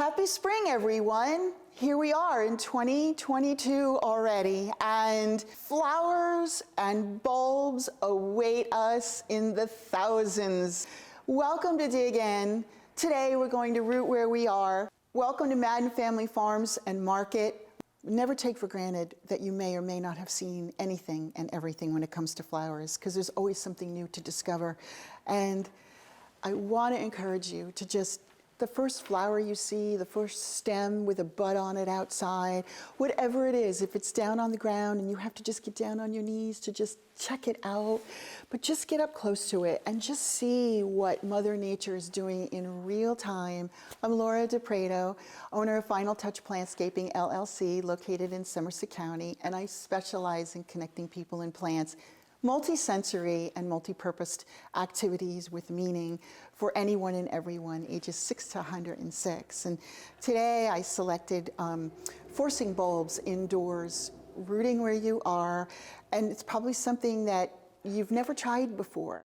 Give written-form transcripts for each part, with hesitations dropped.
Happy spring, everyone. Here we are in 2022 already, and flowers and bulbs await us in the thousands. Welcome to Dig In. Today we're going to root where we are. Welcome to Madden Family Farms and Market. Never take for granted that you may or may not have seen anything and everything when it comes to flowers, because there's always something new to discover. And I want to encourage you to just, the first flower you see, the first stem with a bud on it outside, whatever it is, if it's down on the ground and you have to just get down on your knees to just check it out, but just get up close to it and just see what Mother Nature is doing in real time. I'm Laura DePrado, owner of Final Touch Plantscaping LLC, located in Somerset County, and I specialize in connecting people and plants, multi-sensory and multi-purposed activities with meaning for anyone and everyone, ages 6 to 106. And today I selected forcing bulbs indoors, rooting where you are, and it's probably something that you've never tried before.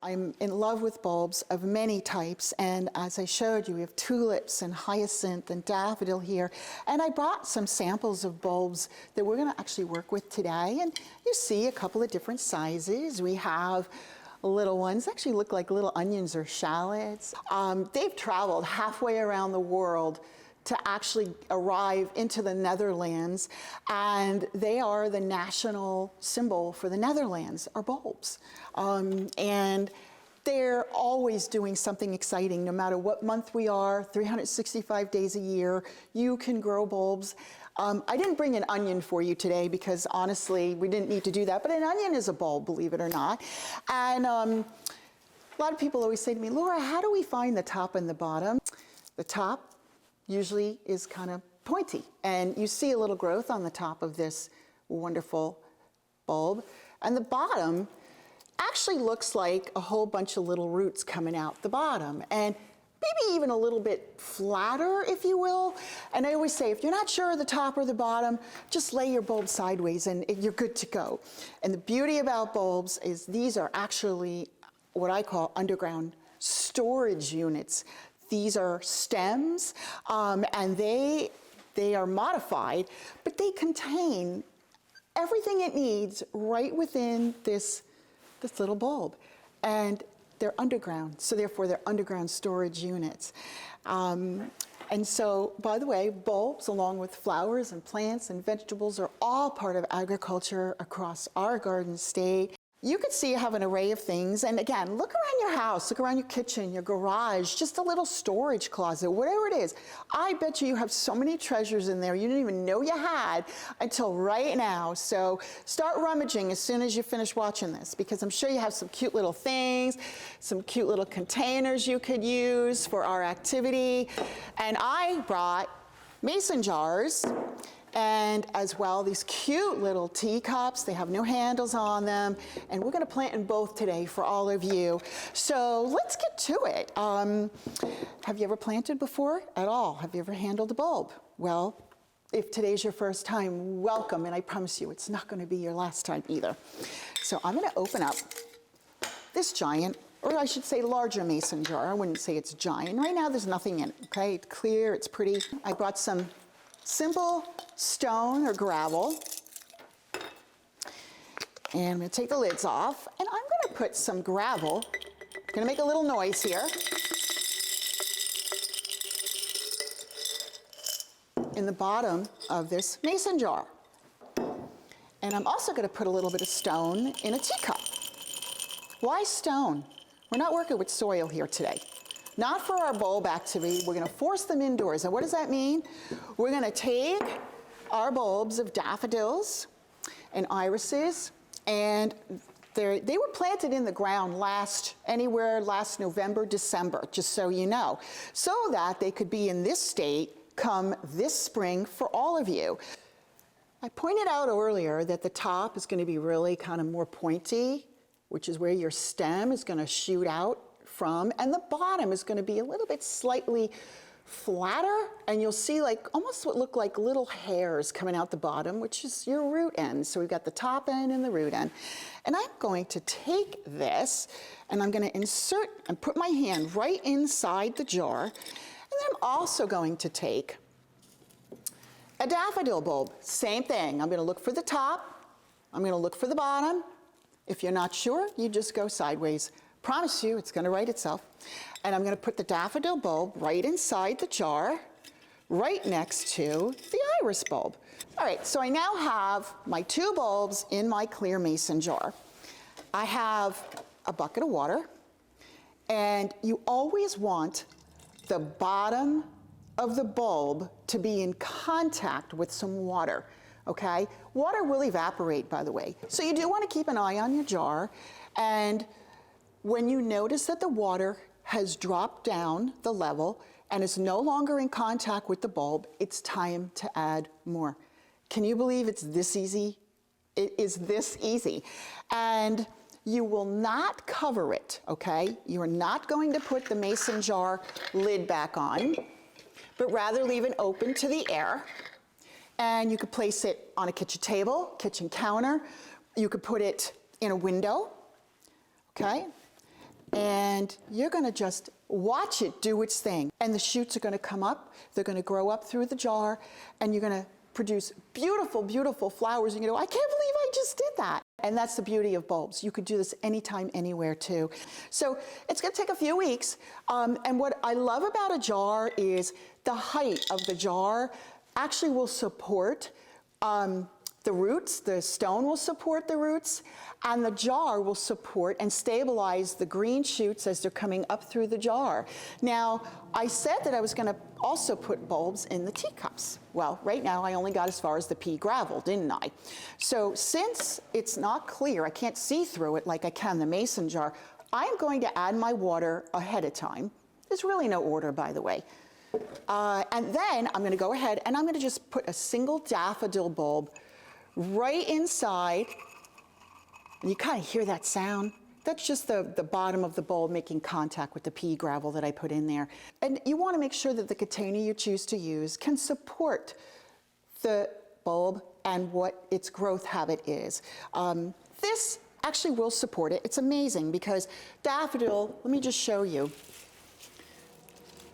I'm in love with bulbs of many types, and as I showed you, we have tulips and hyacinth and daffodil here, and I brought some samples of bulbs that we're going to actually work with today, and you see a couple of different sizes. We have little ones, actually look like little onions or shallots. They've traveled halfway around the world to actually arrive into the Netherlands, and they are the national symbol for the Netherlands, are bulbs. And they're always doing something exciting, no matter what month we are, 365 days a year, you can grow bulbs. I didn't bring an onion for you today because honestly, we didn't need to do that, but an onion is a bulb, believe it or not. And a lot of people always say to me, Laura, how do we find the top and the bottom? The top usually is kind of pointy, and you see a little growth on the top of this wonderful bulb, and the bottom actually looks like a whole bunch of little roots coming out the bottom, and maybe even a little bit flatter, if you will. And I always say, if you're not sure of the top or the bottom, just lay your bulb sideways and you're good to go. And the beauty about bulbs is these are actually what I call underground storage units. These are stems, and they are modified, but they contain everything it needs right within this little bulb. And they're underground, so therefore they're underground storage units. And so, by the way, bulbs, along with flowers and plants and vegetables, are all part of agriculture across our garden state. You can see you have an array of things, and again, look around your house, look around your kitchen, your garage, just a little storage closet, whatever it is. I bet you have so many treasures in there you didn't even know you had until right now. So start rummaging as soon as you finish watching this, because I'm sure you have some cute little things, some cute little containers you could use for our activity. And I brought mason jars, and as well, these cute little teacups. They have no handles on them, and we're gonna plant in both today for all of you. So let's get to it. Have you ever planted before at all? Have you ever handled a bulb? Well, if today's your first time, welcome, and I promise you it's not gonna be your last time either. So I'm gonna open up this giant, or I should say larger mason jar. I wouldn't say it's giant. Right now there's nothing in it, okay? It's clear, it's pretty. I brought some simple stone or gravel, and I'm going to take the lids off, and I'm going to put some gravel, I'm going to make a little noise here, in the bottom of this mason jar. And I'm also going to put a little bit of stone in a teacup. Why stone? We're not working with soil here today. Not for our bulb activity. We're going to force them indoors. And what does that mean? We're going to take our bulbs of daffodils and irises, and they were planted in the ground last November, December, just so you know, so that they could be in this state come this spring for all of you. I pointed out earlier that the top is going to be really kind of more pointy, which is where your stem is going to shoot out from, and the bottom is going to be a little bit slightly flatter, and you'll see like almost what look like little hairs coming out the bottom, which is your root end. So we've got the top end and the root end. And I'm going to take this and I'm going to insert and put my hand right inside the jar, and then I'm also going to take a daffodil bulb. Same thing. I'm going to look for the top. I'm going to look for the bottom. If you're not sure, you just go sideways. Promise you, it's going to write itself. And I'm going to put the daffodil bulb right inside the jar, right next to the iris bulb. All right, so I now have my 2 bulbs in my clear mason jar. I have a bucket of water, and you always want the bottom of the bulb to be in contact with some water, okay? Water will evaporate, by the way. So you do want to keep an eye on your jar, and when you notice that the water has dropped down the level and is no longer in contact with the bulb, it's time to add more. Can you believe it's this easy? It is this easy. And you will not cover it, okay? You are not going to put the mason jar lid back on, but rather leave it open to the air. And you could place it on a kitchen table, kitchen counter. You could put it in a window, okay? And you're gonna just watch it do its thing. And the shoots are gonna come up, they're gonna grow up through the jar, and you're gonna produce beautiful, beautiful flowers. And you go, I can't believe I just did that. And that's the beauty of bulbs. You could do this anytime, anywhere too. So it's gonna take a few weeks. And what I love about a jar is the height of the jar actually will support the roots. The stone will support the roots, and the jar will support and stabilize the green shoots as they're coming up through the jar. Now, I said that I was gonna also put bulbs in the teacups. Well, right now I only got as far as the pea gravel, didn't I? So since it's not clear, I can't see through it like I can the mason jar, I'm going to add my water ahead of time. There's really no order, by the way. And then I'm gonna go ahead and I'm gonna just put a single daffodil bulb right inside. And you kind of hear that sound? That's just the bottom of the bulb making contact with the pea gravel that I put in there. And you want to make sure that the container you choose to use can support the bulb and what its growth habit is. This actually will support it. It's amazing because daffodil, let me just show you.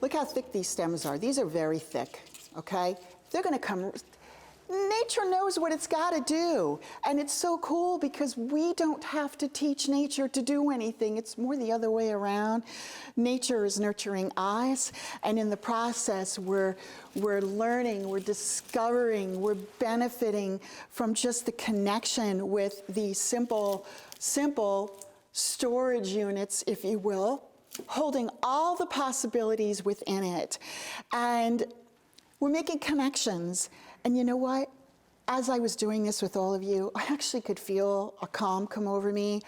Look how thick these stems are. These are very thick, okay? They're gonna come. Nature knows what it's got to do. And it's so cool because we don't have to teach nature to do anything. It's more the other way around. Nature is nurturing us, and in the process, we're learning, we're discovering, we're benefiting from just the connection with these simple storage units, if you will, holding all the possibilities within it. And we're making connections. And you know what? As I was doing this with all of you, I actually could feel a calm come over me.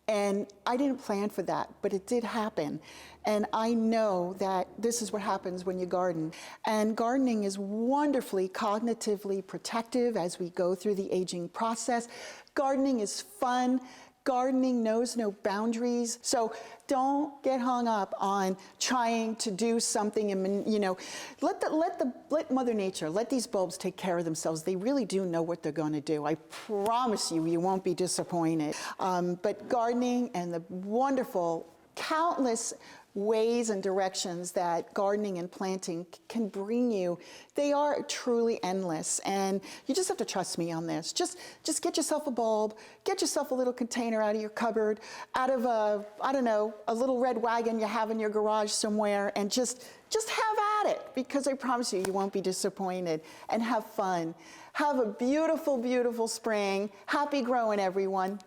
And I didn't plan for that, but it did happen. And I know that this is what happens when you garden. And gardening is wonderfully cognitively protective as we go through the aging process. Gardening is fun. Gardening knows no boundaries. So don't get hung up on trying to do something and, you know, let Mother Nature, let these bulbs take care of themselves. They really do know what they're going to do. I promise you, you won't be disappointed. But gardening and the wonderful countless ways and directions that gardening and planting can bring you, they are truly endless. And you just have to trust me on this. Just get yourself a bulb, get yourself a little container out of your cupboard, out of a, I don't know, a little red wagon you have in your garage somewhere, and just have at it, because I promise you, you won't be disappointed. And have fun. Have a beautiful, beautiful spring. Happy growing, everyone.